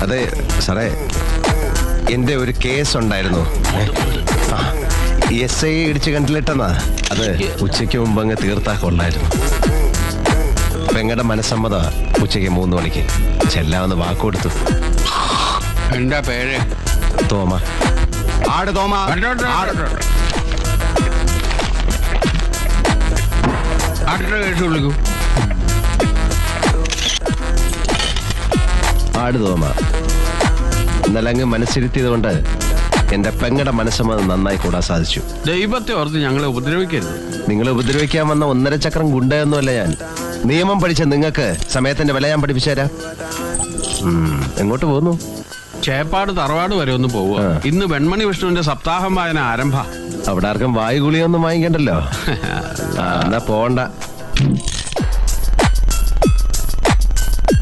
അതെ സാറേ, എൻ്റെ ഒരു കേസ് ഉണ്ടായിരുന്നു. SI ഇടിച്ച് കണ്ടിലിട്ടെന്നാ. അത് ഉച്ചയ്ക്ക് മുമ്പ് അങ്ങ് തീർത്താ കൊള്ളായിരുന്നു. പെങ്ങളുടെ മനസ്സമ്മത ഉച്ചയ്ക്ക് 3 മണിക്ക് ചെല്ലാമെന്ന് വാക്കുകൊടുത്തു. എന്താ പേര്? തോമ. ആട് തോമ. ആട്ടിന്റെ കേസ് വിളിക്കൂ. ആട് തോമ. ഇന്നലെ അങ്ങ് മനസ്സിരുത്തിയത് കൊണ്ട് എന്റെ പെങ്ങളുടെ മനസ്സമ്മതം നന്നായി കൂടാൻ സാധിച്ചു. ദൈവത്തെ ഓർത്ത് ഞങ്ങളെ ഉപദ്രവിക്കരുത്. നിങ്ങളെ ഉപദ്രവിക്കാൻ വന്ന 1.5 ചക്രം ഗുണ്ടയൊന്നുമല്ല ഞാൻ. നിയമം പഠിച്ച നിങ്ങൾക്ക് സമയത്തിന്റെ വില ഞാൻ പഠിപ്പിച്ചു തരാം. എങ്ങോട്ട് പോകുന്നു? ചേപ്പാട് തറവാട് വരെ ഒന്ന് പോവുക. ഇന്ന് വെൺമണി വിഷ്ണുവിന്റെ സപ്താഹം വായന ആരംഭ. അവിടെ ആർക്കും വായുഗുളിയൊന്നും വാങ്ങിക്കണ്ടല്ലോ. എന്നാ പോണ്ട.